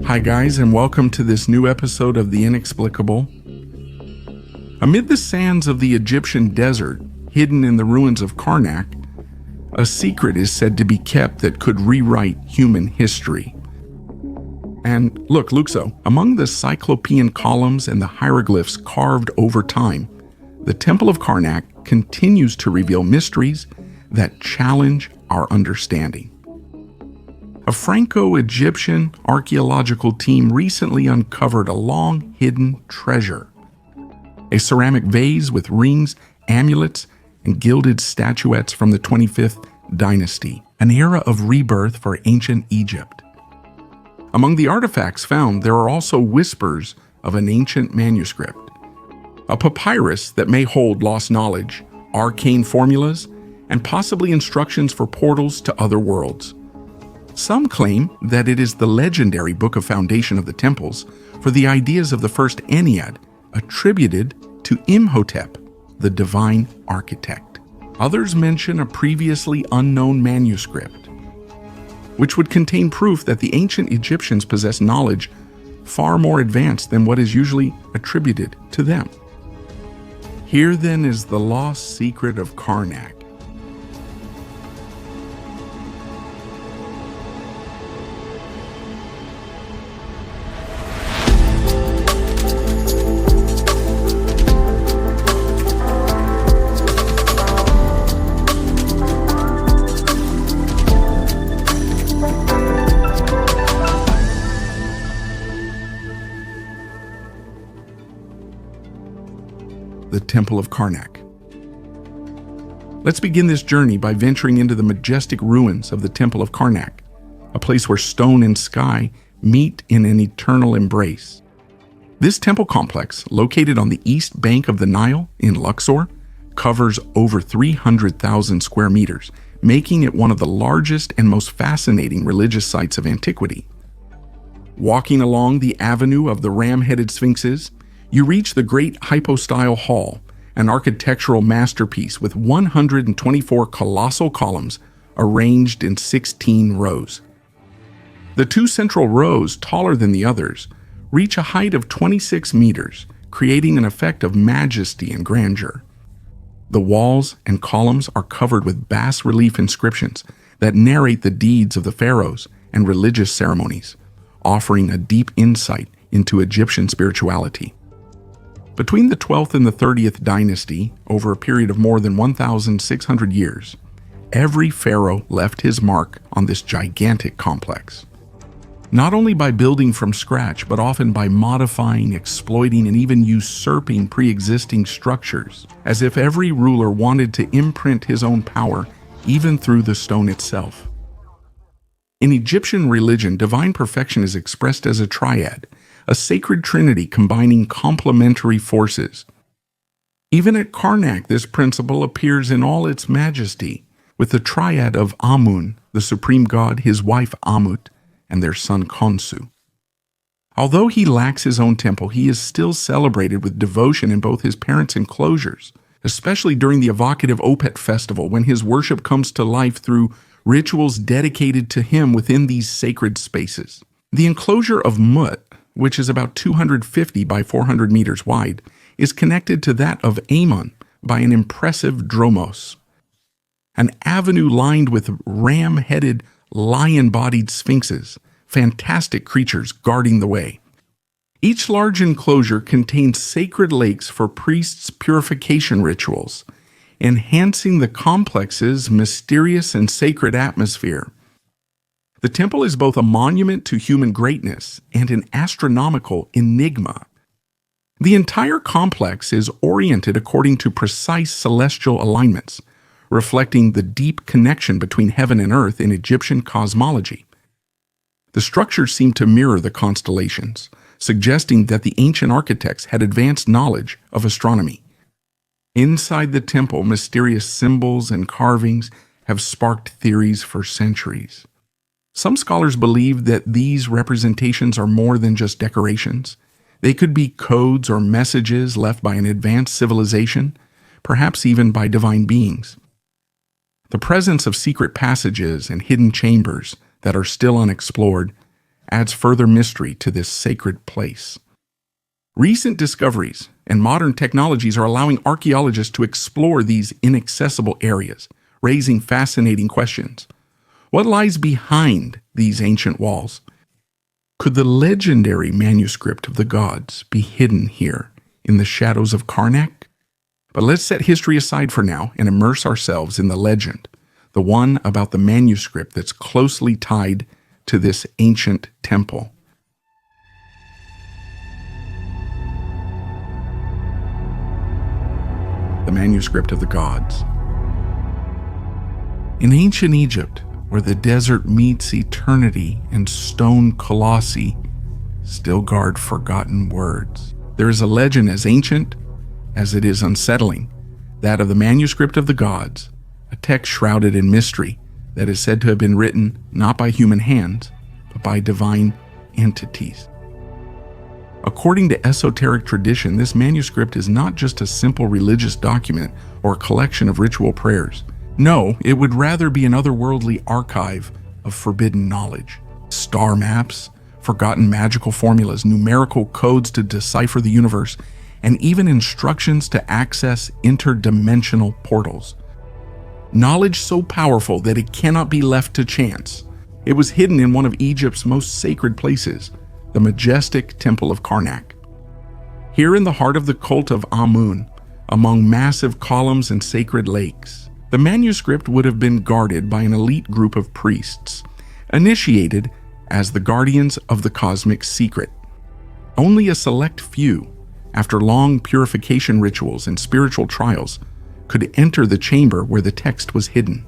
Hi guys, and welcome to this new episode of The Inexplicable. Amid the sands of the Egyptian desert, hidden in the ruins of Karnak, a secret is said to be kept that could rewrite human history. And look, Luxo, among the cyclopean columns and the hieroglyphs carved over time, the Temple of Karnak continues to reveal mysteries that challenge our understanding. A Franco-Egyptian archaeological team recently uncovered a long-hidden treasure. A ceramic vase with rings, amulets, and gilded statuettes from the 25th dynasty, an era of rebirth for ancient Egypt. Among the artifacts found, there are also whispers of an ancient manuscript, a papyrus that may hold lost knowledge, arcane formulas, and possibly instructions for portals to other worlds. Some claim that it is the legendary Book of Foundation of the Temples for the ideas of the first Ennead, attributed to Imhotep, the divine architect. Others mention a previously unknown manuscript, which would contain proof that the ancient Egyptians possessed knowledge far more advanced than what is usually attributed to them. Here then is the lost secret of Karnak. The Temple of Karnak. Let's begin this journey by venturing into the majestic ruins of the Temple of Karnak, a place where stone and sky meet in an eternal embrace. This temple complex, located on the east bank of the Nile in Luxor, covers over 300,000 square meters, making it one of the largest and most fascinating religious sites of antiquity. Walking along the avenue of the ram-headed sphinxes, you reach the Great Hypostyle Hall, an architectural masterpiece with 124 colossal columns arranged in 16 rows. The two central rows, taller than the others, reach a height of 26 meters, creating an effect of majesty and grandeur. The walls and columns are covered with bas-relief inscriptions that narrate the deeds of the pharaohs and religious ceremonies, offering a deep insight into Egyptian spirituality. Between the 12th and the 30th dynasty, over a period of more than 1,600 years, every pharaoh left his mark on this gigantic complex. Not only by building from scratch, but often by modifying, exploiting, and even usurping pre-existing structures, as if every ruler wanted to imprint his own power, even through the stone itself. In Egyptian religion, divine perfection is expressed as a triad, a sacred trinity combining complementary forces. Even at Karnak, this principle appears in all its majesty, with the triad of Amun, the supreme god, his wife Amut, and their son Khonsu. Although he lacks his own temple, he is still celebrated with devotion in both his parents' enclosures, especially during the evocative Opet festival, when his worship comes to life through rituals dedicated to him within these sacred spaces. The enclosure of Mut, which is about 250 by 400 meters wide, is connected to that of Amon by an impressive dromos, an avenue lined with ram-headed, lion-bodied sphinxes, fantastic creatures guarding the way. Each large enclosure contains sacred lakes for priests' purification rituals, enhancing the complex's mysterious and sacred atmosphere. The temple is both a monument to human greatness and an astronomical enigma. The entire complex is oriented according to precise celestial alignments, reflecting the deep connection between heaven and earth in Egyptian cosmology. The structures seem to mirror the constellations, suggesting that the ancient architects had advanced knowledge of astronomy. Inside the temple, mysterious symbols and carvings have sparked theories for centuries. Some scholars believe that these representations are more than just decorations. They could be codes or messages left by an advanced civilization, perhaps even by divine beings. The presence of secret passages and hidden chambers that are still unexplored adds further mystery to this sacred place. Recent discoveries and modern technologies are allowing archaeologists to explore these inaccessible areas, raising fascinating questions. What lies behind these ancient walls? Could the legendary manuscript of the gods be hidden here in the shadows of Karnak? But let's set history aside for now and immerse ourselves in the legend, the one about the manuscript that's closely tied to this ancient temple. The manuscript of the gods. In ancient Egypt, where the desert meets eternity and stone colossi still guard forgotten words, there is a legend as ancient as it is unsettling, that of the manuscript of the gods, a text shrouded in mystery that is said to have been written not by human hands, but by divine entities. According to esoteric tradition, this manuscript is not just a simple religious document or a collection of ritual prayers. No, it would rather be an otherworldly archive of forbidden knowledge. Star maps, forgotten magical formulas, numerical codes to decipher the universe, and even instructions to access interdimensional portals. Knowledge so powerful that it cannot be left to chance. It was hidden in one of Egypt's most sacred places, the majestic Temple of Karnak. Here in the heart of the cult of Amun, among massive columns and sacred lakes, the manuscript would have been guarded by an elite group of priests, initiated as the guardians of the cosmic secret. Only a select few, after long purification rituals and spiritual trials, could enter the chamber where the text was hidden.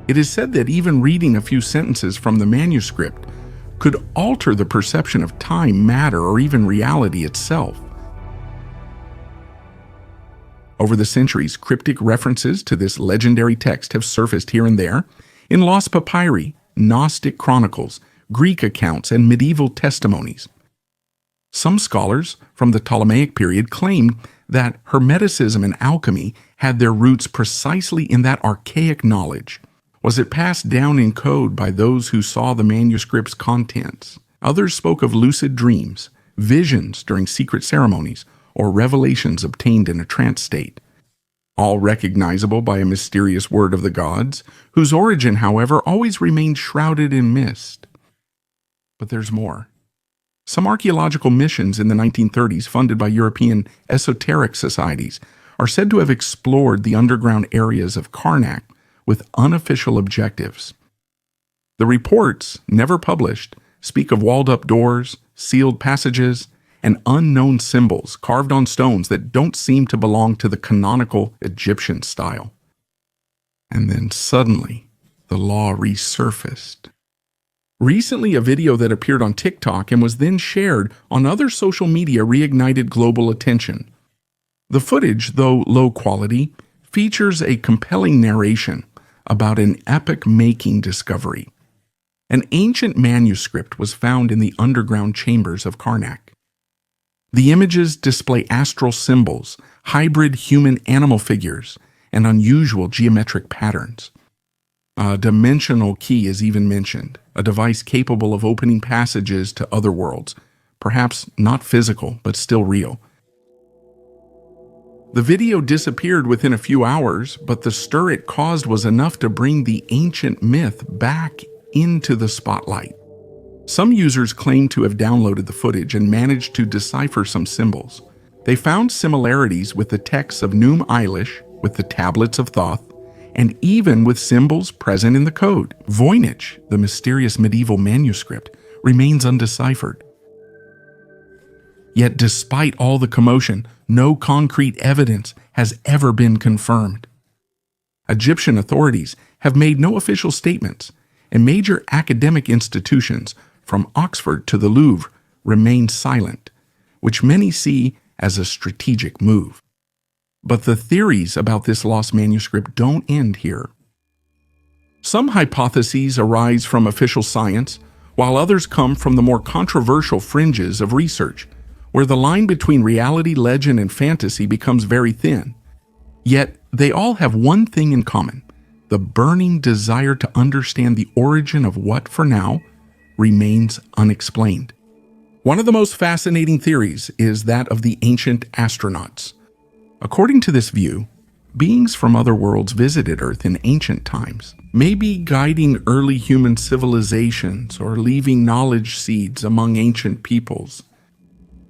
It is said that even reading a few sentences from the manuscript could alter the perception of time, matter, or even reality itself. Over the centuries, cryptic references to this legendary text have surfaced here and there in lost papyri, Gnostic chronicles, Greek accounts, and medieval testimonies. Some scholars from the Ptolemaic period claimed that Hermeticism and alchemy had their roots precisely in that archaic knowledge. Was it passed down in code by those who saw the manuscript's contents? Others spoke of lucid dreams, visions during secret ceremonies, or revelations obtained in a trance state. All recognizable by a mysterious word of the gods, whose origin, however, always remained shrouded in mist. But there's more. Some archaeological missions in the 1930s, funded by European esoteric societies, are said to have explored the underground areas of Karnak with unofficial objectives. The reports, never published, speak of walled-up doors, sealed passages, and unknown symbols carved on stones that don't seem to belong to the canonical Egyptian style. And then suddenly, the law resurfaced. Recently, a video that appeared on TikTok and was then shared on other social media reignited global attention. The footage, though low quality, features a compelling narration about an epoch-making discovery. An ancient manuscript was found in the underground chambers of Karnak. The images display astral symbols, hybrid human-animal figures, and unusual geometric patterns. A dimensional key is even mentioned, a device capable of opening passages to other worlds, perhaps not physical, but still real. The video disappeared within a few hours, but the stir it caused was enough to bring the ancient myth back into the spotlight. Some users claim to have downloaded the footage and managed to decipher some symbols. They found similarities with the texts of Noum Eilish, with the tablets of Thoth, and even with symbols present in the code. Voynich, the mysterious medieval manuscript, remains undeciphered. Yet despite all the commotion, no concrete evidence has ever been confirmed. Egyptian authorities have made no official statements, and major academic institutions, from Oxford to the Louvre, remain silent, which many see as a strategic move. But the theories about this lost manuscript don't end here. Some hypotheses arise from official science, while others come from the more controversial fringes of research, where the line between reality, legend, and fantasy becomes very thin. Yet they all have one thing in common: the burning desire to understand the origin of what, for now, remains unexplained. One of the most fascinating theories is that of the ancient astronauts. According to this view, beings from other worlds visited Earth in ancient times, maybe guiding early human civilizations or leaving knowledge seeds among ancient peoples.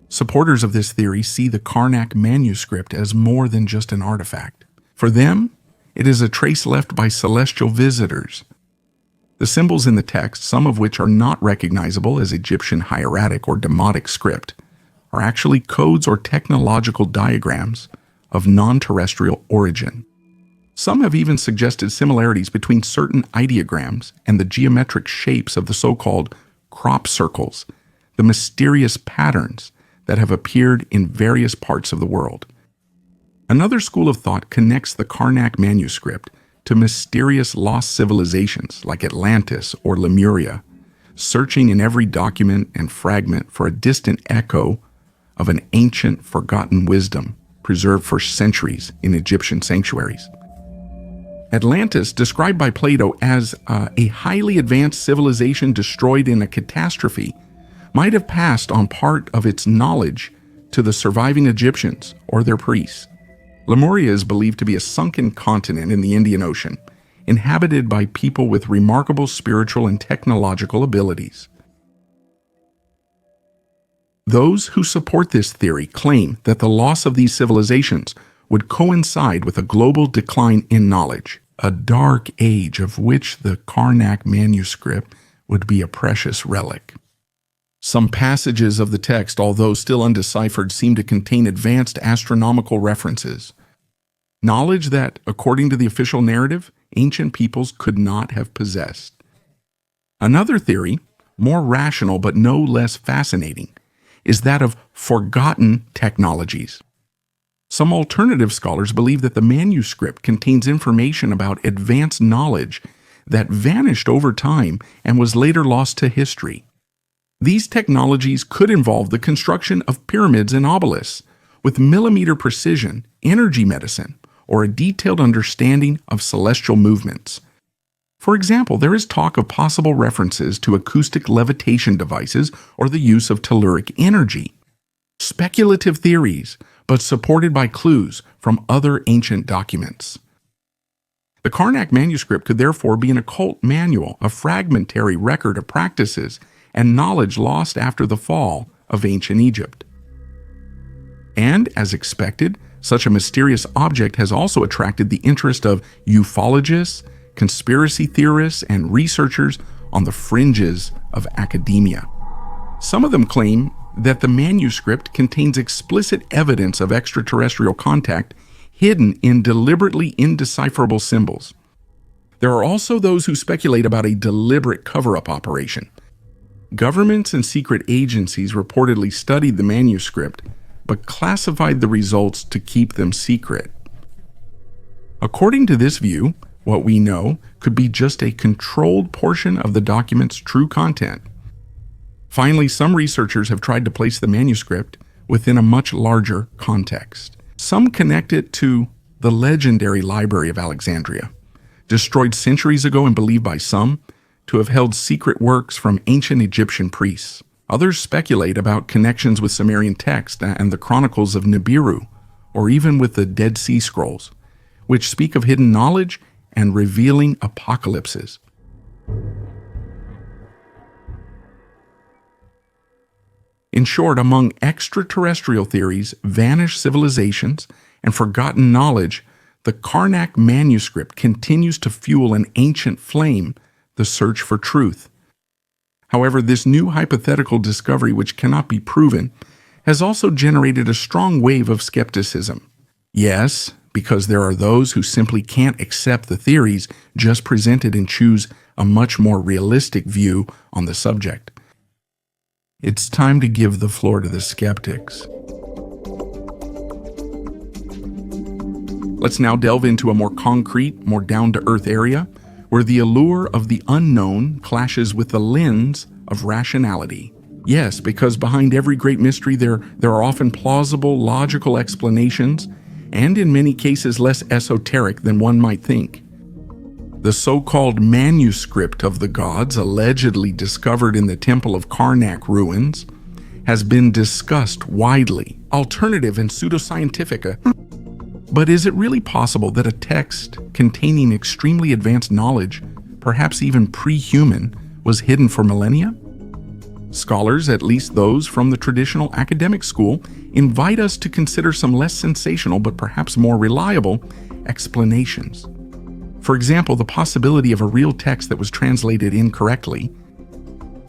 Supporters of this theory see the Karnak manuscript as more than just an artifact. For them, it is a trace left by celestial visitors. The symbols in the text, some of which are not recognizable as Egyptian hieratic or demotic script, are actually codes or technological diagrams of non-terrestrial origin. Some have even suggested similarities between certain ideograms and the geometric shapes of the so-called crop circles, the mysterious patterns that have appeared in various parts of the world. Another school of thought connects the Karnak manuscript to mysterious lost civilizations like Atlantis or Lemuria, searching in every document and fragment for a distant echo of an ancient forgotten wisdom preserved for centuries in Egyptian sanctuaries. Atlantis, described by Plato as a highly advanced civilization destroyed in a catastrophe, might have passed on part of its knowledge to the surviving Egyptians or their priests. Lemuria is believed to be a sunken continent in the Indian Ocean, inhabited by people with remarkable spiritual and technological abilities. Those who support this theory claim that the loss of these civilizations would coincide with a global decline in knowledge, a dark age of which the Karnak manuscript would be a precious relic. Some passages of the text, although still undeciphered, seem to contain advanced astronomical references, knowledge that, according to the official narrative, ancient peoples could not have possessed. Another theory, more rational but no less fascinating, is that of forgotten technologies. Some alternative scholars believe that the manuscript contains information about advanced knowledge that vanished over time and was later lost to history. These technologies could involve the construction of pyramids and obelisks with millimeter precision, energy medicine, or a detailed understanding of celestial movements. For example, there is talk of possible references to acoustic levitation devices or the use of telluric energy. Speculative theories, but supported by clues from other ancient documents. The Karnak manuscript could therefore be an occult manual, a fragmentary record of practices and knowledge lost after the fall of ancient Egypt. And, as expected, such a mysterious object has also attracted the interest of ufologists, conspiracy theorists, and researchers on the fringes of academia. Some of them claim that the manuscript contains explicit evidence of extraterrestrial contact hidden in deliberately indecipherable symbols. There are also those who speculate about a deliberate cover-up operation. Governments and secret agencies reportedly studied the manuscript, but classified the results to keep them secret. According to this view, what we know could be just a controlled portion of the document's true content. Finally, some researchers have tried to place the manuscript within a much larger context. Some connect it to the legendary Library of Alexandria, destroyed centuries ago and believed by some to have held secret works from ancient Egyptian priests. Others speculate about connections with Sumerian text and the Chronicles of Nibiru, or even with the Dead Sea Scrolls, which speak of hidden knowledge and revealing apocalypses. In short, among extraterrestrial theories, vanished civilizations, and forgotten knowledge, the Karnak manuscript continues to fuel an ancient flame, the search for truth. However, this new hypothetical discovery, which cannot be proven, has also generated a strong wave of skepticism. Yes, because there are those who simply can't accept the theories just presented and choose a much more realistic view on the subject. It's time to give the floor to the skeptics. Let's now delve into a more concrete, more down-to-earth area where the allure of the unknown clashes with the lens of rationality. Yes, because behind every great mystery there are often plausible, logical explanations, and in many cases less esoteric than one might think. The so-called Manuscript of the Gods, allegedly discovered in the Temple of Karnak ruins, has been discussed widely, alternative and pseudoscientific. But is it really possible that a text containing extremely advanced knowledge, perhaps even pre-human, was hidden for millennia? Scholars, at least those from the traditional academic school, invite us to consider some less sensational but perhaps more reliable explanations. For example, the possibility of a real text that was translated incorrectly.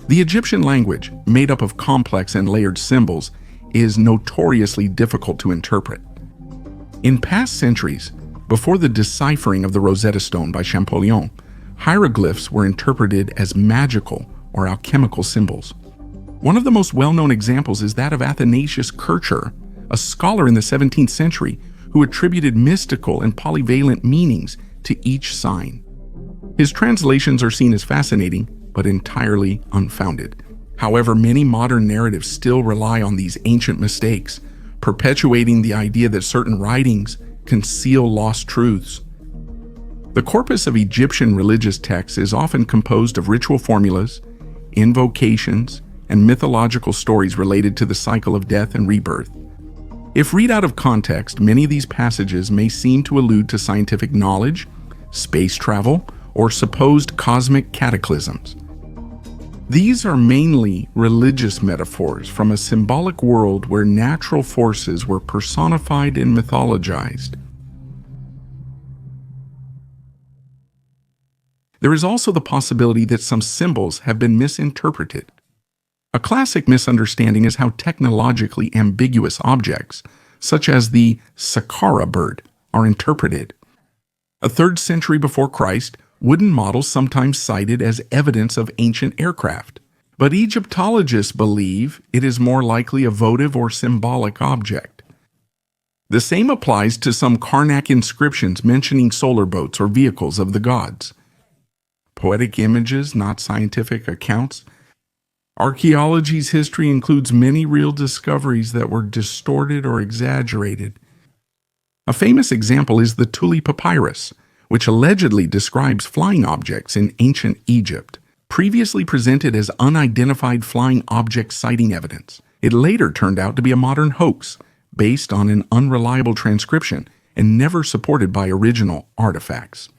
The Egyptian language, made up of complex and layered symbols, is notoriously difficult to interpret. In past centuries, before the deciphering of the Rosetta Stone by Champollion, hieroglyphs were interpreted as magical or alchemical symbols. One of the most well-known examples is that of Athanasius Kircher, a scholar in the 17th century who attributed mystical and polyvalent meanings to each sign. His translations are seen as fascinating, but entirely unfounded. However, many modern narratives still rely on these ancient mistakes, perpetuating the idea that certain writings conceal lost truths. The corpus of Egyptian religious texts is often composed of ritual formulas, invocations, and mythological stories related to the cycle of death and rebirth. If read out of context, many of these passages may seem to allude to scientific knowledge, space travel, or supposed cosmic cataclysms. These are mainly religious metaphors from a symbolic world where natural forces were personified and mythologized. There is also the possibility that some symbols have been misinterpreted. A classic misunderstanding is how technologically ambiguous objects, such as the Saqqara bird, are interpreted. A 3rd century before Christ, wooden models sometimes cited as evidence of ancient aircraft. But Egyptologists believe it is more likely a votive or symbolic object. The same applies to some Karnak inscriptions mentioning solar boats or vehicles of the gods. Poetic images, not scientific accounts. Archaeology's history includes many real discoveries that were distorted or exaggerated. A famous example is the Tuli Papyrus, which allegedly describes flying objects in ancient Egypt, previously presented as unidentified flying object sighting evidence. It later turned out to be a modern hoax, based on an unreliable transcription and never supported by original artifacts.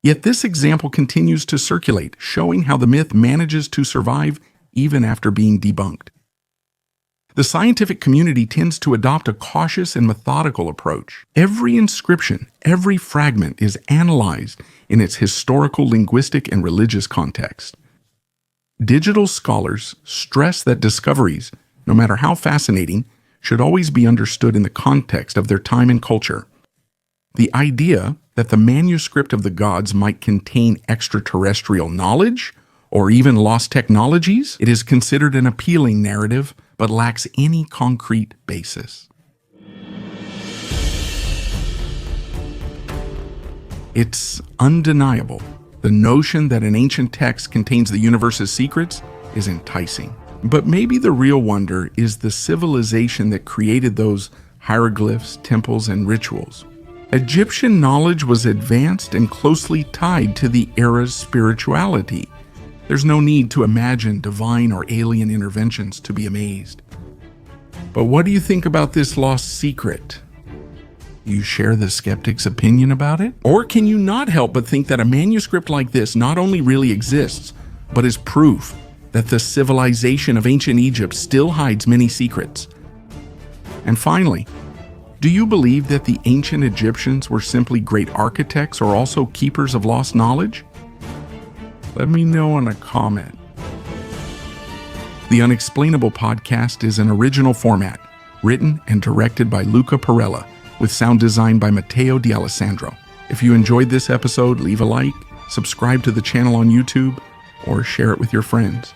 Yet this example continues to circulate, showing how the myth manages to survive even after being debunked. The scientific community tends to adopt a cautious and methodical approach. Every inscription, every fragment is analyzed in its historical, linguistic, and religious context. Digital scholars stress that discoveries, no matter how fascinating, should always be understood in the context of their time and culture. The idea that the manuscript of the gods might contain extraterrestrial knowledge or even lost technologies, it is considered an appealing narrative but lacks any concrete basis. It's undeniable. The notion that an ancient text contains the universe's secrets is enticing. But maybe the real wonder is the civilization that created those hieroglyphs, temples, and rituals. Egyptian knowledge was advanced and closely tied to the era's spirituality. There's no need to imagine divine or alien interventions to be amazed. But what do you think about this lost secret? You share the skeptic's opinion about it? Or can you not help but think that a manuscript like this not only really exists, but is proof that the civilization of ancient Egypt still hides many secrets? And finally, do you believe that the ancient Egyptians were simply great architects or also keepers of lost knowledge? Let me know in a comment. The Unexplainable podcast is an original format, written and directed by Luca Perella, with sound design by Matteo D'Alessandro. If you enjoyed this episode, leave a like, subscribe to the channel on YouTube, or share it with your friends.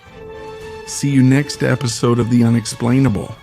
See you next episode of The Unexplainable.